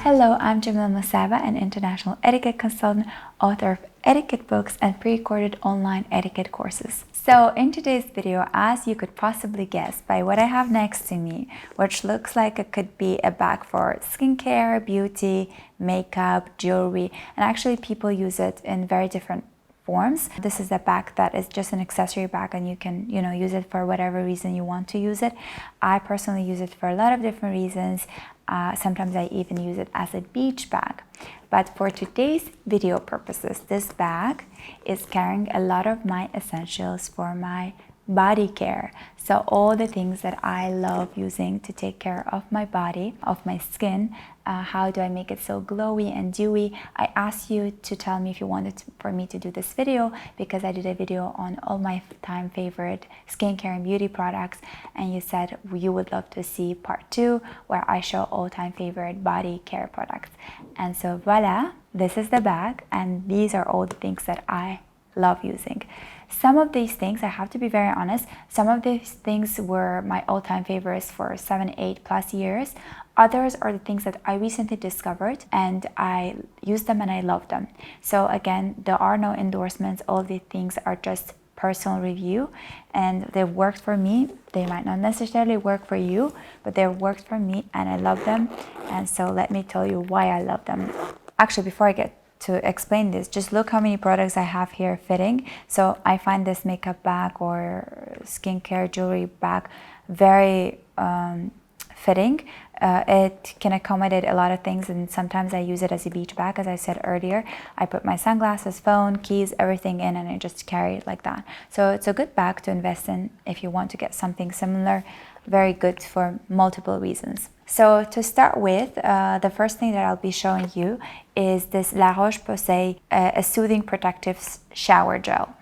Hello, I'm Jamila Musayeva, an international etiquette consultant, author of etiquette books, and pre-recorded online etiquette courses. So in today's video, as you could possibly guess by what I have next to me, which looks like it could be a bag for skincare, beauty, makeup, jewelry, and actually people use it in very different forms. This is a bag that is just an accessory bag and you can, use it for whatever reason you want to use it. I personally use it for a lot of different reasons. Sometimes I even use it as a beach bag. But for today's video purposes, this bag is carrying a lot of my essentials for my body care. So all the things that I love using to take care of my body, of my skin. How do I make it so glowy and dewy? I asked you to tell me if you wanted for me to do this video because I did a video on all my time favorite skincare and beauty products, and you said you would love to see part 2 where I show all time favorite body care products. And so voila, this is the bag, and these are all the things that I love using. Some of these things, I have to be very honest, some of these things were my all-time favorites for 7-8+ years. Others are the things that I recently discovered and I use them and I love them. So again, there are no endorsements. All of these things are just personal review, and they've worked for me. They might not necessarily work for you, but they've worked for me and I love them. And so let me tell you why I love them. Actually, before I get to explain this, just look how many products I have here fitting. So I find this makeup bag or skincare jewelry bag very fitting. It can accommodate a lot of things, and sometimes I use it as a beach bag. As I said earlier, I put my sunglasses, phone, keys, everything in, and I just carry it like that. So it's a good bag to invest in if you want to get something similar. Very good for multiple reasons. So to start with, the first thing that I'll be showing you is this La Roche-Posay, a soothing protective shower gel.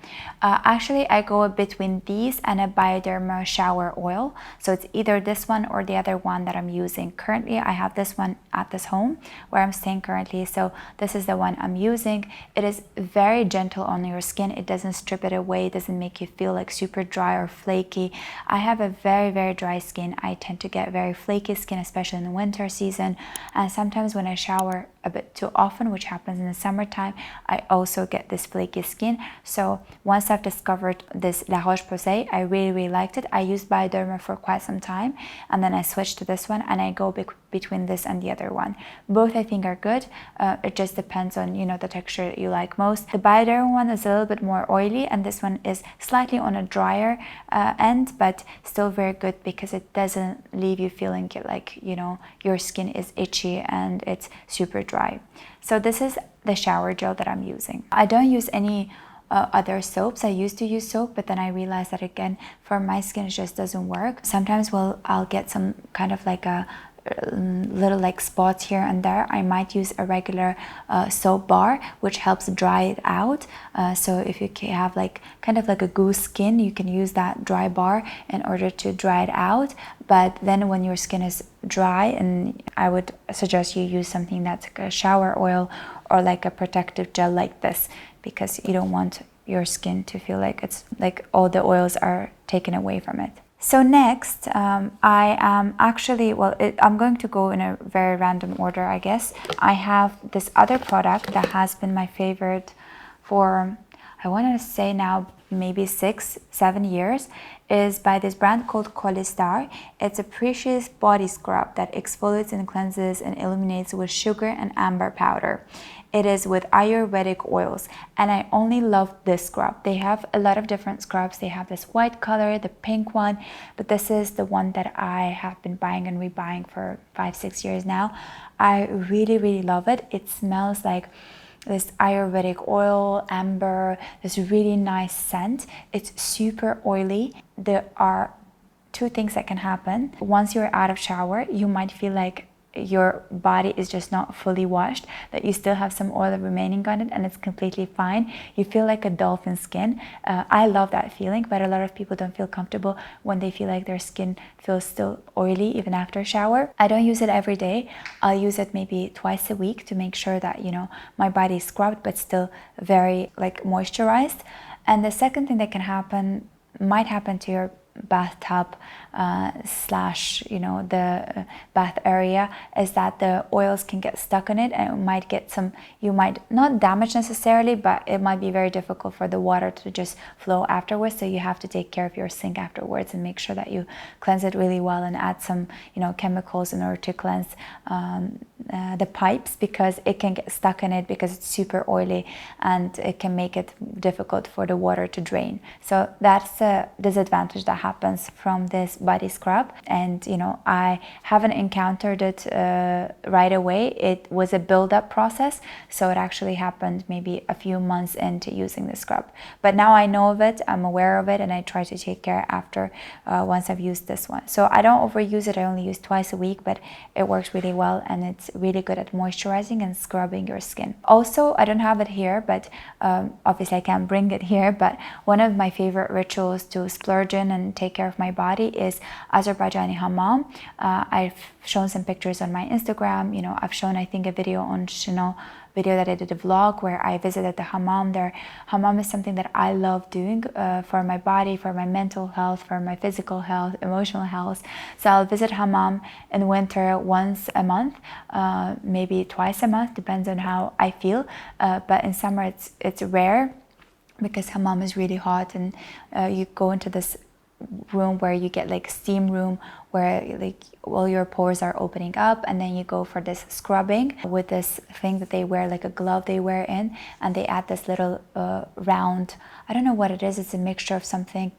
Actually, I go between these and a Bioderma shower oil. So it's either this one or the other one that I'm using. Currently, I have this one at this home where I'm staying currently. So this is the one I'm using. It is very gentle on your skin. It doesn't strip it away. It doesn't make you feel like super dry or flaky. I have a very, very dry skin. I tend to get very flaky skin, especially in the winter season. And sometimes when I shower a bit too often, which happens in the summertime, I also get this flaky skin. So once I've discovered this La Roche-Posay, I really, really liked it. I used Bioderma for quite some time, and then I switched to this one, and I go between this and the other one. Both I think are good. It just depends on the texture that you like most. The Bioderma one is a little bit more oily, and this one is slightly on a drier end, but still very good because it doesn't leave you feeling like your skin is itchy and it's super dry. So this is the shower gel that I'm using. I don't use any other soaps. I used to use soap, but then I realized that again for my skin it just doesn't work. Sometimes I'll get some kind of like a little like spots here and there. I might use a regular soap bar, which helps dry it out. So if you have like kind of like a goose skin, you can use that dry bar in order to dry it out. But then when your skin is dry, and I would suggest you use something that's like a shower oil or like a protective gel like this, because you don't want your skin to feel like it's like all the oils are taken away from it. So next, I am actually, I'm going to go in a very random order, I guess. I have this other product that has been my favorite for, I want to say now, maybe 6-7 years, is by this brand called Polymers. It's a precious body scrub that exfoliates and cleanses and illuminates with sugar and amber powder. It is with Ayurvedic oils, and I only love this scrub. They have a lot of different scrubs. They have this white color, the pink one, but this is the one that I have been buying and rebuying for 5-6 years now. I really, really love it. It smells like this Ayurvedic oil, amber, this really nice scent. It's super oily. There are 2 things that can happen. Once you're out of shower, you might feel like your body is just not fully washed, that you still have some oil remaining on it, and it's completely fine. You feel like a dolphin skin. I love that feeling, but a lot of people don't feel comfortable when they feel like their skin feels still oily even after a shower. I don't use it every day. I'll use it maybe twice a week to make sure that my body is scrubbed but still very like moisturized. And the second thing that might happen to your bathtub slash, you know, the bath area, is that the oils can get stuck in it, and it might get some, you might not damage necessarily, but it might be very difficult for the water to just flow afterwards. So you have to take care of your sink afterwards and make sure that you cleanse it really well and add some, you know, chemicals in order to cleanse the pipes, because it can get stuck in it because it's super oily and it can make it difficult for the water to drain. So that's a disadvantage that happens from this body scrub. And you know, I haven't encountered it right away. It was a build-up process, so it actually happened maybe a few months into using the scrub. But now I know of it, I'm aware of it, and I try to take care after once I've used this one. So I don't overuse it. I only use twice a week, but it works really well, and it's really good at moisturizing and scrubbing your skin. Also, I don't have it here, but obviously I can't bring it here, but one of my favorite rituals to splurge in and take care of my body is Azerbaijani hammam. I've shown some pictures on my Instagram. You know, I've shown, I think, a video on Chanel video that I did, a vlog where I visited the hammam there. Hammam is something that I love doing for my body, for my mental health, for my physical health, emotional health. So I'll visit hammam in winter once a month, maybe twice a month, depends on how I feel. But in summer it's rare because hammam is really hot, and you go into this room where you get like steam room where like all your pores are opening up, and then you go for this scrubbing with this thing that they wear, like a glove they wear in, and they add this little round, I don't know what it is, it's a mixture of something.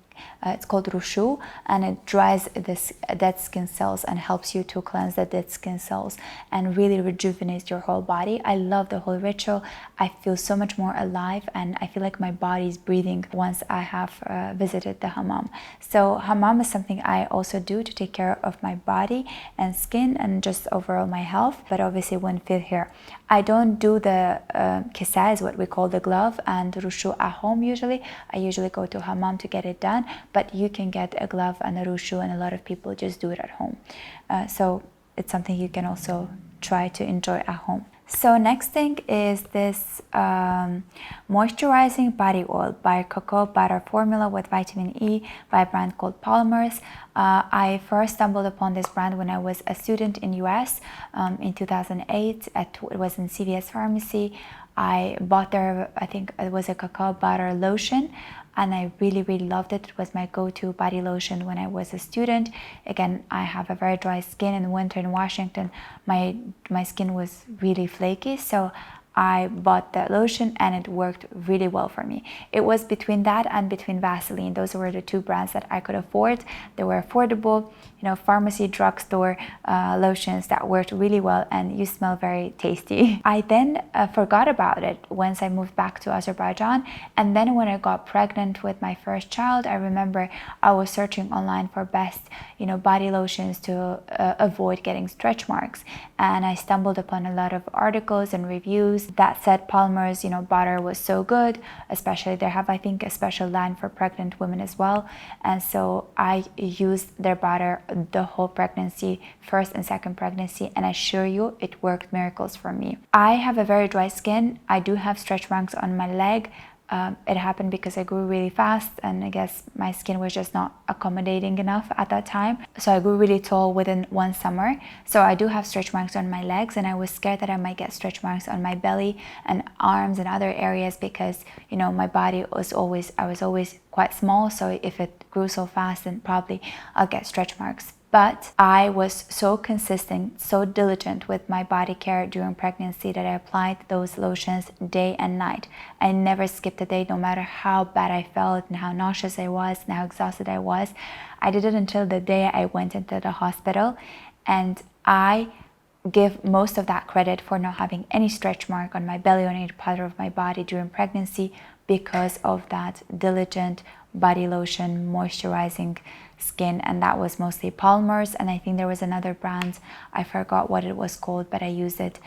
It's called rushu, and it dries this dead skin cells and helps you to cleanse the dead skin cells and really rejuvenates your whole body. I love the whole ritual. I feel so much more alive, and I feel like my body is breathing once I have visited the hammam. So hammam is something I also do to take care of my body and skin and just overall my health, but obviously wouldn't fit here. I don't do the kisa, is what we call the glove, and rushu at home usually. I usually go to hammam to get it done, but you can get a glove and a rushu, and a lot of people just do it at home. So it's something you can also try to enjoy at home. So next thing is this moisturizing body oil by cocoa butter formula with vitamin E by a brand called Polymers. I first stumbled upon this brand when I was a student in US in 2008. It was in CVS Pharmacy. I bought their, I think it was a cacao butter lotion, and I really loved it. It was my go-to body lotion when I was a student. Again, I have a very dry skin. In winter in Washington, my skin was really flaky, so I bought that lotion and it worked really well for me. It was between that and between Vaseline. Those were the two brands that I could afford. They were affordable, you know, pharmacy, drugstore lotions that worked really well, and you smell very tasty. I then forgot about it once I moved back to Azerbaijan, and then when I got pregnant with my first child, I remember I was searching online for best, you know, body lotions to avoid getting stretch marks, and I stumbled upon a lot of articles and reviews that said Polymers, you know, butter was so good, especially they have, I think, a special line for pregnant women as well. And so I used their butter the whole pregnancy, first and second pregnancy, and I assure you it worked miracles for me. I have a very dry skin. I do have stretch marks on my leg. It happened because I grew really fast, and I guess my skin was just not accommodating enough at that time. So I grew really tall within one summer. So I do have stretch marks on my legs, and I was scared that I might get stretch marks on my belly and arms and other areas because, you know, my body was always, I was always quite small. So if it grew so fast, then probably I'll get stretch marks. But I was so consistent, so diligent with my body care during pregnancy that I applied those lotions day and night. I never skipped a day, no matter how bad I felt and how nauseous I was and how exhausted I was. I did it until the day I went into the hospital, and I give most of that credit for not having any stretch mark on my belly or any part of my body during pregnancy because of that diligent body lotion moisturizing skin. And that was mostly Polymers, and I think there was another brand, I forgot what it was called, but I used it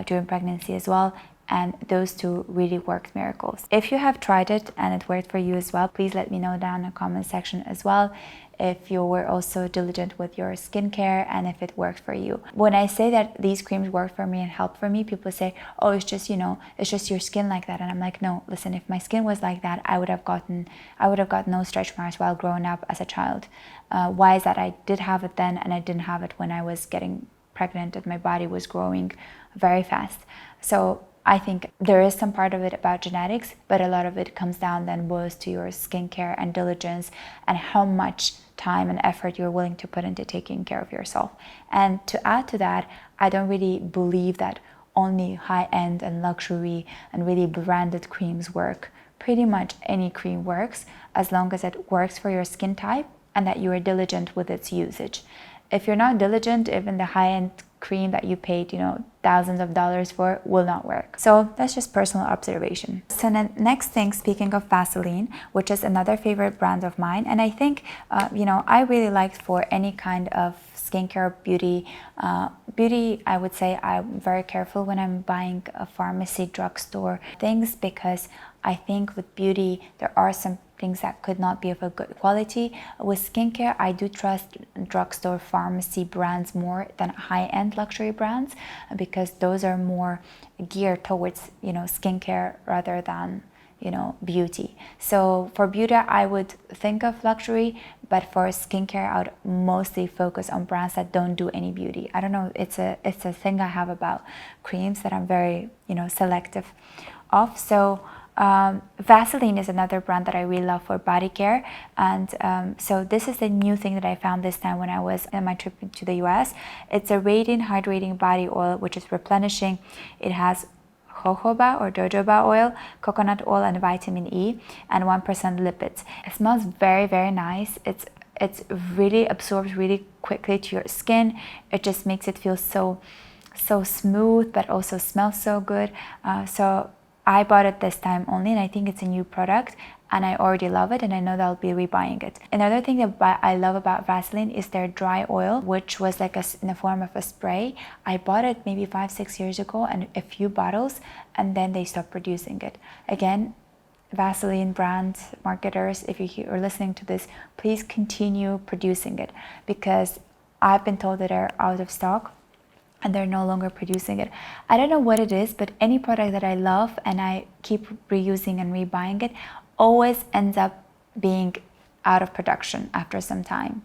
during pregnancy as well, and those two really worked miracles. If you have tried it and it worked for you as well, please let me know down in the comment section as well if you were also diligent with your skincare and if it worked for you. When I say that these creams work for me and help for me, people say, oh, it's just, it's just your skin like that. And I'm like, no, listen, if my skin was like that, I would have gotten no stretch marks while growing up as a child. Why is that? I did have it then and I didn't have it when I was getting pregnant and my body was growing very fast. So I think there is some part of it about genetics, but a lot of it comes down then boils to your skincare and diligence and how much time and effort you're willing to put into taking care of yourself. And to add to that, I don't really believe that only high-end and luxury and really branded creams work. Pretty much any cream works as long as it works for your skin type and that you are diligent with its usage. If you're not diligent, even the high-end cream that you paid, thousands of dollars for will not work. So that's just personal observation. So then next thing, speaking of Vaseline, which is another favorite brand of mine, and I think, I really liked for any kind of skincare, beauty, I would say I'm very careful when I'm buying a pharmacy, drugstore things, because I think with beauty, there are some things that could not be of a good quality. With skincare, I do trust drugstore pharmacy brands more than high-end luxury brands, because those are more geared towards, skincare rather than, beauty. So for beauty, I would think of luxury, but for skincare, I would mostly focus on brands that don't do any beauty. I don't know, it's a thing I have about creams that I'm very, selective of. So Vaseline is another brand that I really love for body care, and so this is the new thing that I found this time when I was on my trip to the US. It's a radiant hydrating body oil which is replenishing. It has jojoba or jojoba oil, coconut oil, and vitamin E, and 1% lipids. It smells very, very nice. It's really absorbs really quickly to your skin. It just makes it feel so smooth, but also smells so good. So I bought it this time only, and I think it's a new product and I already love it, and I know that I'll be rebuying it. Another thing that I love about Vaseline is their dry oil, which was like in the form of a spray. I bought it maybe 5-6 years ago and a few bottles, and then they stopped producing it. Again, Vaseline brand marketers, if you're listening to this, please continue producing it, because I've been told that they're out of stock and they're no longer producing it. I don't know what it is, but any product that I love and I keep reusing and rebuying it always ends up being out of production after some time.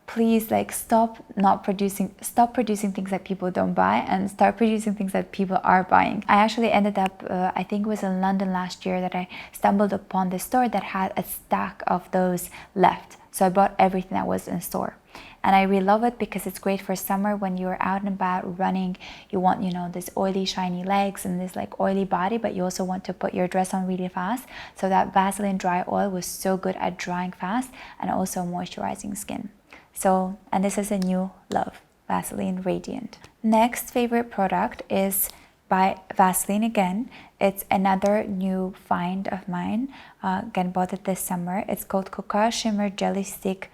Please, stop producing things that people don't buy and start producing things that people are buying. I actually ended up, I think it was in London last year, that I stumbled upon this store that had a stack of those left. So I bought everything that was in store. And I really love it because it's great for summer when you're out and about running. You want, this oily, shiny legs and this oily body, but you also want to put your dress on really fast. So that Vaseline dry oil was so good at drying fast and also moisturizing skin. So, and this is a new love, Vaseline Radiant. Next favorite product is by Vaseline again. It's another new find of mine. Again, bought it this summer. It's called Cocoa Shimmer Jelly Stick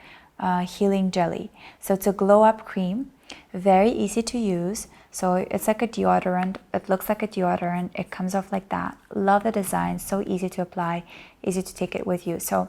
Healing Jelly. So it's a glow up cream, very easy to use. So it's like a deodorant. It looks like a deodorant. It comes off like that. Love the design. So easy to apply, easy to take it with you. So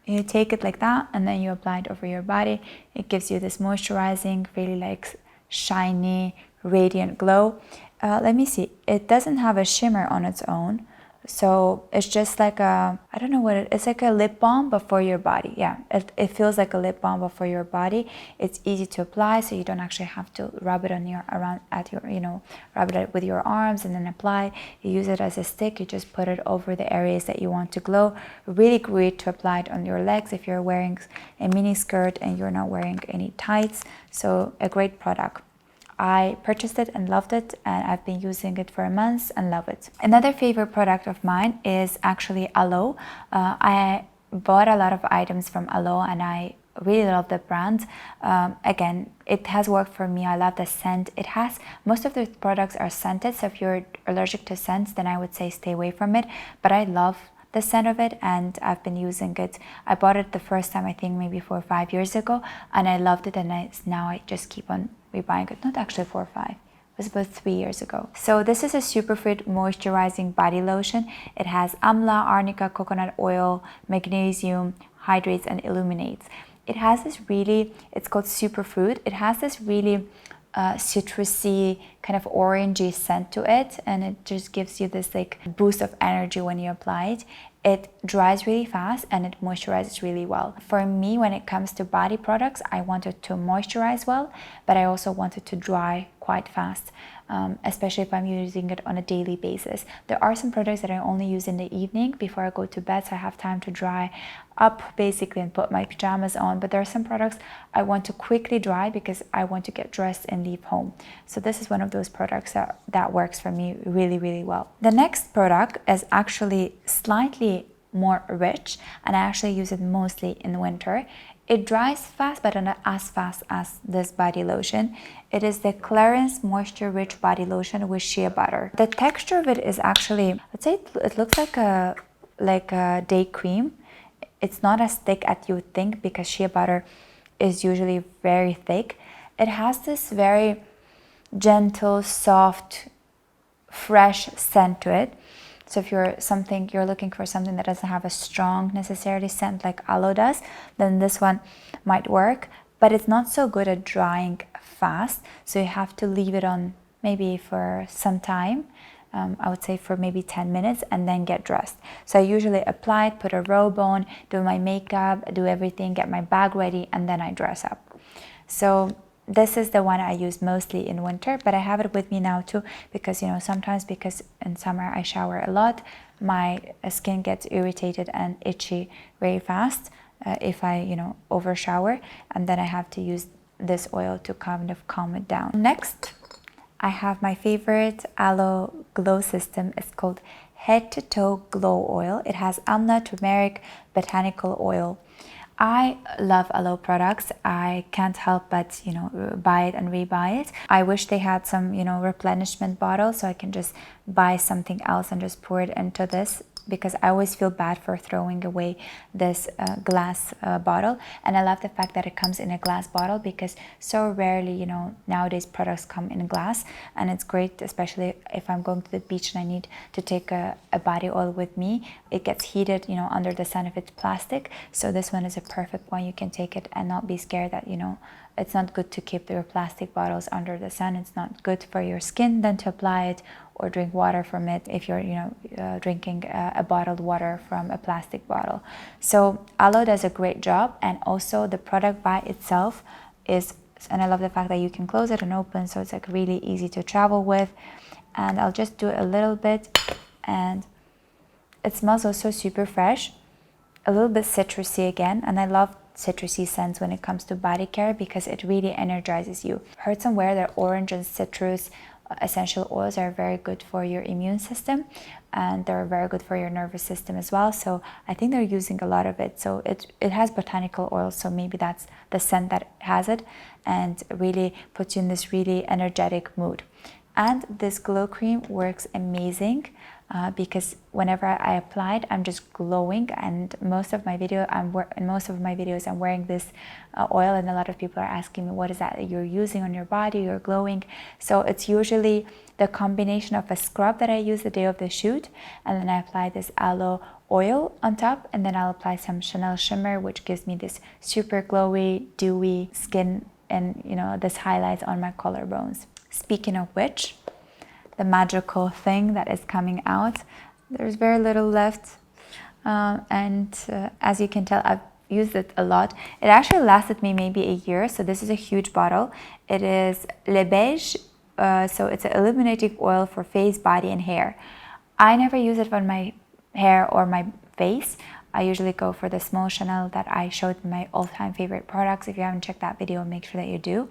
you take it like that and then you apply it over your body. It gives you this moisturizing, really shiny, radiant glow. Let me see. It doesn't have a shimmer on its own. So it's just I don't know what it's like, a lip balm but for your body. Yeah, it feels like a lip balm but for your body. It's easy to apply, so you don't actually have to rub it rub it with your arms and then apply. You use it as a stick. You just put it over the areas that you want to glow. Really great to apply it on your legs if you're wearing a mini skirt and you're not wearing any tights. So a great product. I purchased it and loved it, and I've been using it for months and love it. Another favorite product of mine is actually aloe. I bought a lot of items from aloe and I really love the brand. Again, it has worked for me. I love the scent. Most of the products are scented, so if you're allergic to scents, then I would say stay away from it. But I love the scent of it and I've been using it. I bought it the first time, I think maybe 4 or 5 years ago, and I loved it, and now I just keep on rebuying it. Not actually 4 or 5, was about 3 years ago. So this is a superfood moisturizing body lotion. It has amla, arnica, coconut oil, magnesium, hydrates and illuminates. It has this really, it's called superfood. It has this really citrusy kind of orangey scent to it, and it just gives you this like boost of energy when you apply it. It dries really fast and it moisturizes really well. For me, when it comes to body products, I want it to moisturize well, but I also want it to dry quite fast, especially if I'm using it on a daily basis. There are some products that I only use in the evening before I go to bed, so I have time to dry up basically and put my pajamas on. But there are some products I want to quickly dry because I want to get dressed and leave home. So this is one of those products that works for me really, really well. The next product is actually slightly more rich, and I actually use it mostly in winter. It dries fast, but not as fast as this body lotion. It is the Clarins Moisture Rich Body Lotion with shea butter. The texture of it is actually, let's say it looks like a day cream. It's not as thick as you would think because shea butter is usually very thick. It has this very gentle, soft, fresh scent to it. So if you're looking for something that doesn't have a strong necessarily scent like aloe does, then this one might work, but it's not so good at drying fast. So you have to leave it on maybe for some time. I would say for maybe 10 minutes and then get dressed. So I usually apply it, put a robe on, do my makeup, do everything, get my bag ready, and then I dress up. So this is the one I use mostly in winter, but I have it with me now too because, sometimes because in summer I shower a lot, my skin gets irritated and itchy very fast if I, over shower, and then I have to use this oil to kind of calm it down. Next, I have my favorite aloe glow system. It's called Head to Toe Glow Oil. It has amla, turmeric, botanical oil. I love aloe products. I can't help but, buy it and rebuy it. I wish they had some, replenishment bottles so I can just buy something else and just pour it into this, because I always feel bad for throwing away this glass bottle. And I love the fact that it comes in a glass bottle because so rarely, nowadays products come in glass, and it's great, especially if I'm going to the beach and I need to take a body oil with me. It gets heated, under the sun if it's plastic. So this one is a perfect one. You can take it and not be scared that, it's not good to keep your plastic bottles under the sun. It's not good for your skin then to apply it or drink water from it if you're drinking a bottled water from a plastic bottle. So aloe does a great job, and also the product by itself is, and I love the fact that you can close it and open, so it's like really easy to travel with. And I'll just do a little bit, and it smells also super fresh, a little bit citrusy again, and I love citrusy scents when it comes to body care because it really energizes you. I heard somewhere that orange and citrus essential oils are very good for your immune system, and they're very good for your nervous system as well. So I think they're using a lot of it. So it has botanical oils, so maybe that's the scent that has it and really puts you in this really energetic mood. And this glow cream works amazing because whenever I apply it, I'm just glowing. And most of my videos, I'm wearing this oil, and a lot of people are asking me, what is that you're using on your body? You're glowing. So it's usually the combination of a scrub that I use the day of the shoot, and then I apply this aloe oil on top, and then I'll apply some Chanel Shimmer, which gives me this super glowy, dewy skin, and this highlights on my collarbones. Speaking of which, the magical thing that is coming out, there's very little left, and as you can tell, I've used it a lot. It actually lasted me maybe a year, so this is a huge bottle. It is Le Beige, so it's an illuminating oil for face, body, and hair. I never use it on my hair or my face. I usually go for the small Chanel that I showed in my all-time favorite products. If you haven't checked that video, make sure that you do.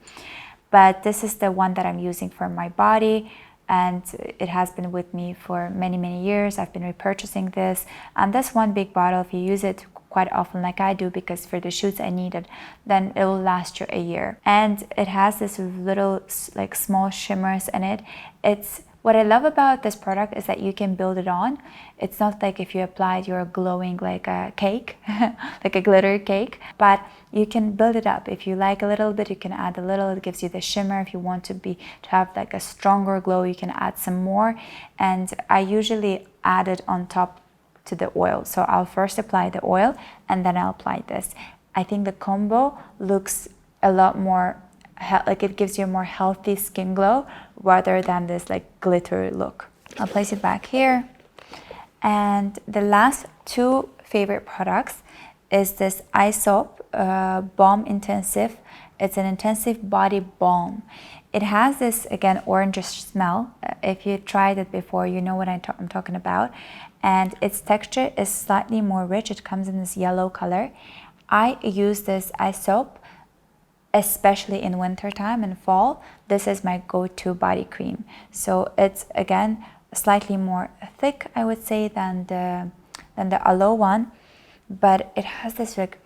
But this is the one that I'm using for my body, and it has been with me for many, many years. I've been repurchasing this, and this one big bottle, if you use it quite often like I do, because for the shoots I need it, then it will last you a year. And it has this little like small shimmers in it. It's What I love about this product is that you can build it on. It's not like if you applied, you're glowing like a cake, like a glitter cake, but you can build it up. If you like a little bit, you can add a little. It gives you the shimmer. If you want to have like a stronger glow, you can add some more. And I usually add it on top to the oil. So I'll first apply the oil and then I'll apply this. I think the combo looks a lot more like it gives you a more healthy skin glow rather than this like glitter look. I'll place it back here. And the last two favorite products is this eye soap balm intensive. It's an intensive body balm. It has this, again, orangish smell. If you tried it before, you know what I'm talking about. And its texture is slightly more rich. It comes in this yellow color. I use this eye soap especially in winter time and fall. This is my go-to body cream. So it's, again, slightly more thick, I would say, than the aloe one, but it has this like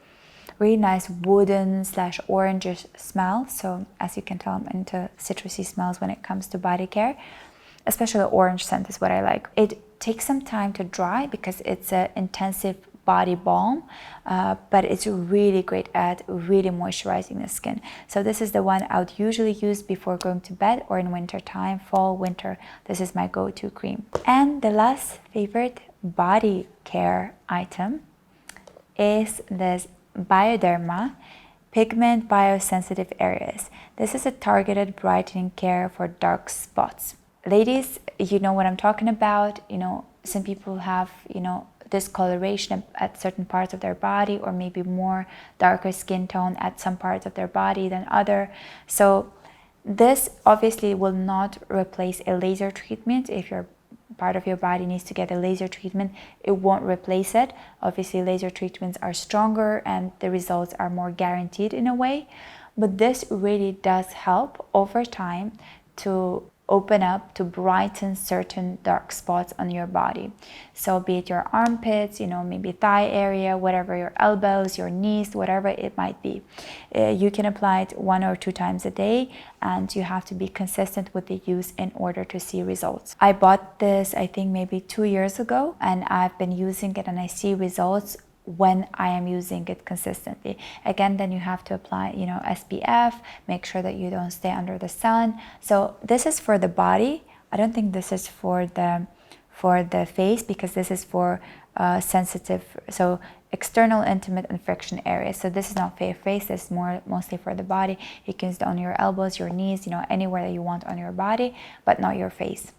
really nice wooden / orangish smell. So as you can tell, I'm into citrusy smells when it comes to body care. Especially the orange scent is what I like. It takes some time to dry because it's an intensive body balm, but it's really great at really moisturizing the skin. So this is the one I would usually use before going to bed or in winter time, fall, winter. This is my go-to cream. And the last favorite body care item is this Bioderma Pigment Biosensitive Areas. This is a targeted brightening care for dark spots. Ladies, you know what I'm talking about. You know, some people have, discoloration at certain parts of their body, or maybe more darker skin tone at some parts of their body than other. So this obviously will not replace a laser treatment. If your part of your body needs to get a laser treatment, it won't replace it. Obviously, laser treatments are stronger and the results are more guaranteed in a way. But this really does help over time to open up, to brighten certain dark spots on your body. So be it your armpits, maybe thigh area, whatever, your elbows, your knees, whatever it might be. You can apply it 1 or 2 times a day, and you have to be consistent with the use in order to see results. I bought this, I think maybe 2 years ago, and I've been using it and I see results when I am using it consistently. Again, then you have to apply, SPF, make sure that you don't stay under the sun. So this is for the body. I don't think this is for the face, because this is for sensitive, so external, intimate, and friction areas. So this is not for your face, this is mostly for the body. You can use it on your elbows, your knees, anywhere that you want on your body, but not your face.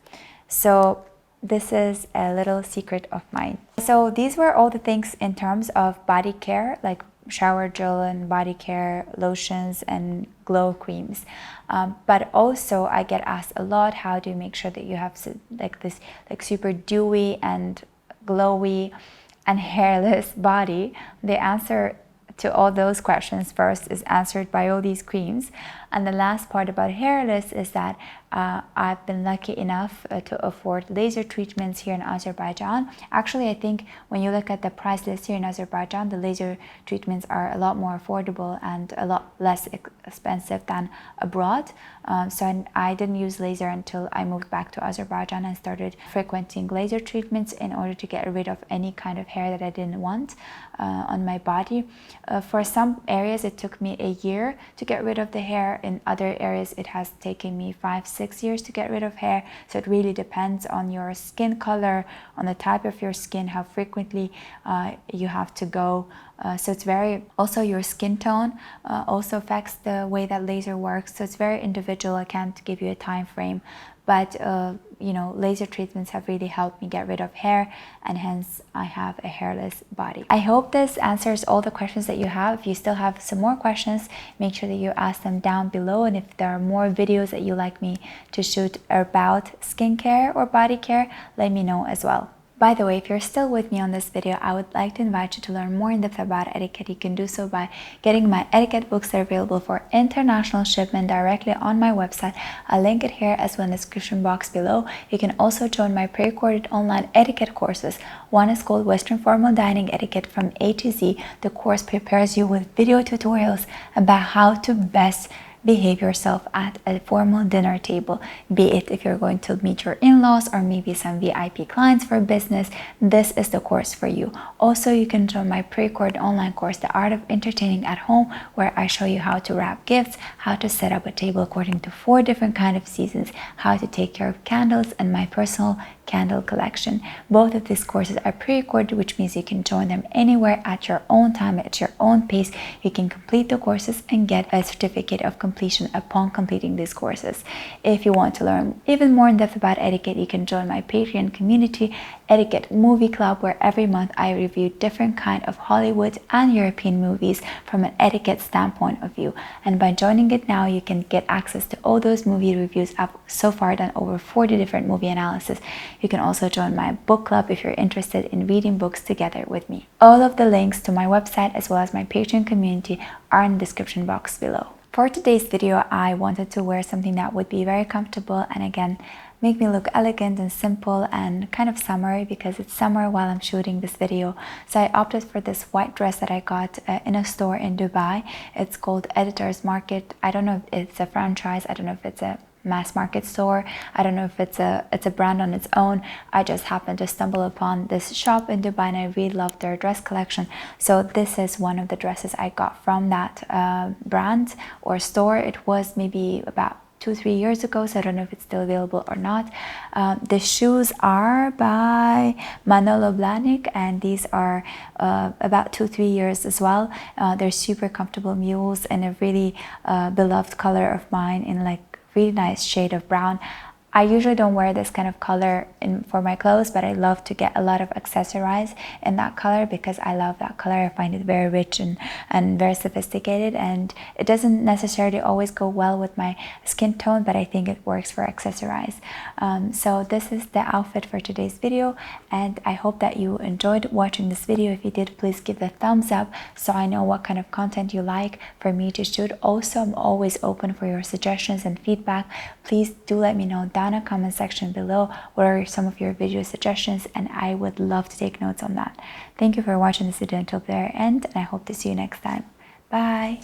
So this is a little secret of mine. So these were all the things in terms of body care, like shower gel and body care, lotions and glow creams. But also I get asked a lot, how do you make sure that you have this super dewy and glowy and hairless body? The answer to all those questions first is answered by all these creams. And the last part about hairless is that I've been lucky enough to afford laser treatments here in Azerbaijan. Actually, I think when you look at the price list here in Azerbaijan, the laser treatments are a lot more affordable and a lot less expensive than abroad. So I didn't use laser until I moved back to Azerbaijan and started frequenting laser treatments in order to get rid of any kind of hair that I didn't want on my body. For some areas, it took me a year to get rid of the hair. In other areas, it has taken me 5-6 years to get rid of hair. So it really depends on your skin color, on the type of your skin, how frequently you have to go. So it's also your skin tone also affects the way that laser works. So it's very individual. I can't give you a time frame. But, laser treatments have really helped me get rid of hair, and hence I have a hairless body. I hope this answers all the questions that you have. If you still have some more questions, make sure that you ask them down below. And if there are more videos that you like me to shoot about skincare or body care, let me know as well. By the way, if you're still with me on this video, I would like to invite you to learn more in depth about etiquette. You can do so by getting my etiquette books that are available for international shipment directly on my website. I'll link it here as well in the description box below. You can also join my pre-recorded online etiquette courses. One is called Western Formal Dining Etiquette from A to Z. The course prepares you with video tutorials about how to best behave yourself at a formal dinner table, be it if you're going to meet your in-laws or maybe some VIP clients for business. This is the course for you. Also, you can join my pre-recorded online course, The Art of Entertaining at Home, where I show you how to wrap gifts, how to set up a table according to 4 different kind of seasons, how to take care of candles, and my personal candle collection. Both of these courses are pre-recorded, which means you can join them anywhere at your own time, at your own pace. You can complete the courses and get a certificate of completion upon completing these courses. If you want to learn even more in depth about etiquette, you can join my Patreon community, Etiquette Movie Club, where every month I review different kind of Hollywood and European movies from an etiquette standpoint of view. And by joining it now, you can get access to all those movie reviews. I've so far done over 40 different movie analysis. You can also join my book club if you're interested in reading books together with me. All of the links to my website as well as my Patreon community are in the description box below. For today's video, I wanted to wear something that would be very comfortable and again make me look elegant and simple and kind of summery, because it's summer while I'm shooting this video. So I opted for this white dress that I got in a store in Dubai. It's called Editor's Market. I don't know if it's a franchise, I don't know if it's a mass market store, I don't know if it's a brand on its own. I just happened to stumble upon this shop in Dubai and I really loved their dress collection. So this is one of the dresses I got from that brand or store. It was maybe about 2-3 years ago, so I don't know if it's still available or not. The shoes are by Manolo Blahnik, and these are about 2-3 years as well. They're super comfortable mules and a really beloved color of mine in like really nice shade of brown. I usually don't wear this kind of color for my clothes, but I love to get a lot of accessorize in that color because I love that color. I find it very rich and very sophisticated, and it doesn't necessarily always go well with my skin tone, but I think it works for accessorize. So this is the outfit for today's video, and I hope that you enjoyed watching this video. If you did, please give it a thumbs up so I know what kind of content you like for me to shoot. Also, I'm always open for your suggestions and feedback. Please do let me know down in the comment section below what are some of your video suggestions, and I would love to take notes on that. Thank you for watching this video until the very end, and I hope to see you next time. Bye.